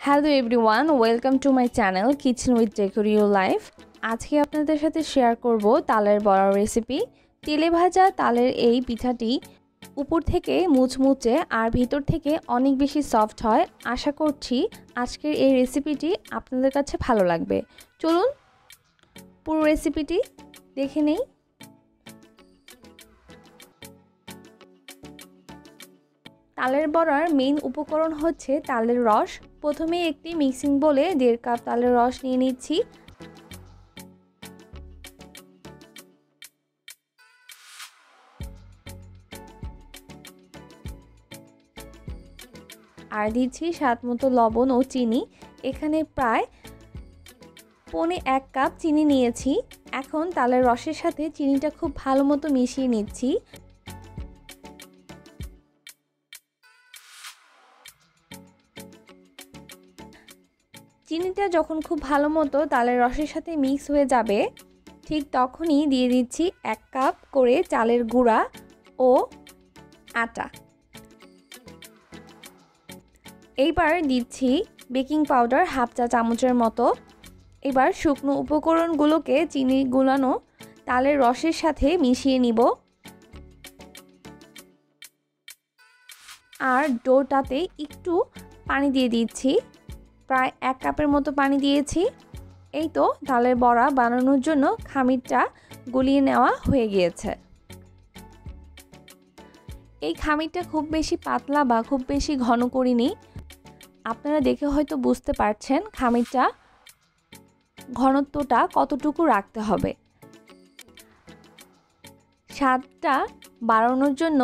Hello everyone, welcome to my channel kitchen with decor your life. আজকে আপনাদের সাথে share করব তালের বড়া রেসিপি। তেলে ভাজা তালের এই পিঠাটি উপর থেকে মুচমুচে আর ভিতর থেকে অনেক বেশি সফট হয়। আশা করছি আজকের এই রেসিপিটি আপনাদের কাছে ভালো লাগবে। চলুন পুরো রেসিপিটি দেখে নেই। তালের বড়ার মেইন উপকরণ হচ্ছে তালের রস। প্রথমে একটি মিক্সিং বোলে 1.5 কাপ তালের রস নিয়ে নিচ্ছি। আর দিচ্ছি স্বাদ মতো লবণ ও চিনি। এখানে প্রায় 1.25 কাপ চিনি নিয়েছি। এখন তালের রসের সাথে চিনিটা খুব ভালো মতো মিশিয়ে নিচ্ছি। চিনিটা যখন খুব ভালো মতো তালের রসের সাথে মিক্স হয়ে যাবে, ঠিক তখনই দিয়ে দিচ্ছি 1 কাপ করে চালের গুঁড়া ও আটা। এইবার দিচ্ছি বেকিং পাউডার হাফ চা চামচের মতো। এবার শুকনো উপকরণগুলোকে চিনি গুলানো তালের রসের সাথে মিশিয়ে নিব। আর ডোটাতে একটু পানি দিয়ে দিচ্ছি, প্রায় 1 কাপের মতো পানি দিয়েছি। এই তো তালের বড়া বানানোর জন্য খামিরটা গলিয়ে নেওয়া হয়ে গিয়েছে। এই খামিরটা খুব বেশি পাতলা বা খুব বেশি ঘন করিনি। আপনারা দেখে হয়তো বুঝতে পারছেন খামিরটা ঘনত্বটা কতটুকু রাখতে হবে। স্বাদটা বাড়ানোর জন্য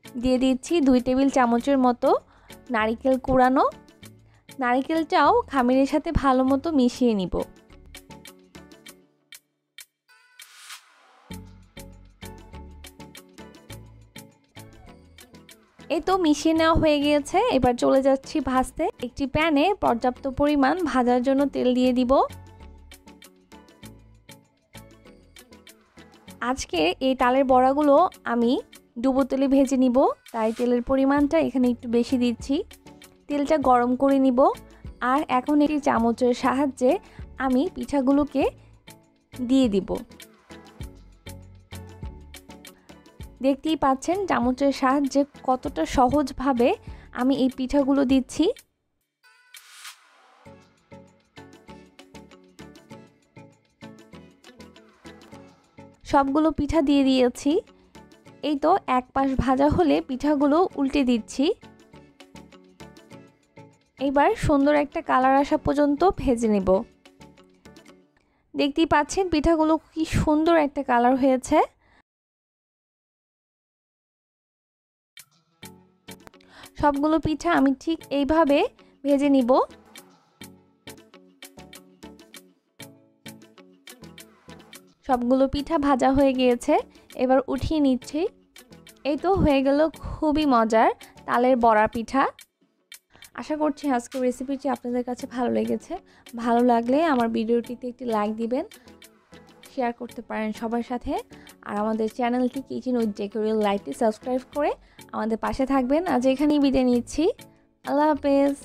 দিয়ে দিচ্ছি 2 টেবিল চামচের মতো নারকেল কুড়ানো। নারকেলটাও খামিরের সাথে ভালো মতো মিশিয়ে নিব। এই তো মিশিয়ে নেওয়া হয়ে গিয়েছে। এবার চলে যাচ্ছি ভাজতে। একটি প্যানে পর্যাপ্ত পরিমাণ ভাজার জন্য তেল দিয়ে দিব। আজকে এই তালের বড়াগুলো আমি ডুবো তেলে ভেজে নিব, তাই তেলের পরিমাণটা এখানে একটু বেশি দিচ্ছি। তেলটা গরম করে নিব। আর এখন একটি চামচের সাহায্যে আমি পিঠাগুলোকে দিয়ে দিব। দেখতেই পাচ্ছেন চামচের সাহায্যে কতটা সহজভাবে আমি এই পিঠাগুলো দিচ্ছি। সবগুলো পিঠা দিয়ে দিয়েছি। এই তো এক পাশ ভাজা হলে পিঠাগুলো উল্টে দিচ্ছি। এবার সুন্দর একটা কালার আসা পর্যন্ত ভেজে নেব। দেখতেই পাচ্ছেন পিঠাগুলো কি সুন্দর একটা কালার হয়েছে। সবগুলো পিঠা আমি ঠিক এইভাবে ভেজে নিব। সবগুলো পিঠা ভাজা হয়ে গিয়েছে, এবার উঠিয়ে নিচ্ছি। এই তো হয়ে গেল খুবই মজার তালের বড়া পিঠা। আশা করছি আজকের রেসিপিটি আপনাদের কাছে ভালো লেগেছে। ভালো লাগলে আমার ভিডিওটিতে একটি লাইক দিবেন, শেয়ার করতে পারেন সবার সাথে। আর আমাদের চ্যানেলটি কিচেন উইথ ডেকোর ইউর লাইফটি সাবস্ক্রাইব করে আমাদের পাশে থাকবেন। আজ এখানেই বিদায় নিচ্ছি। আল্লাহ হাফেজ।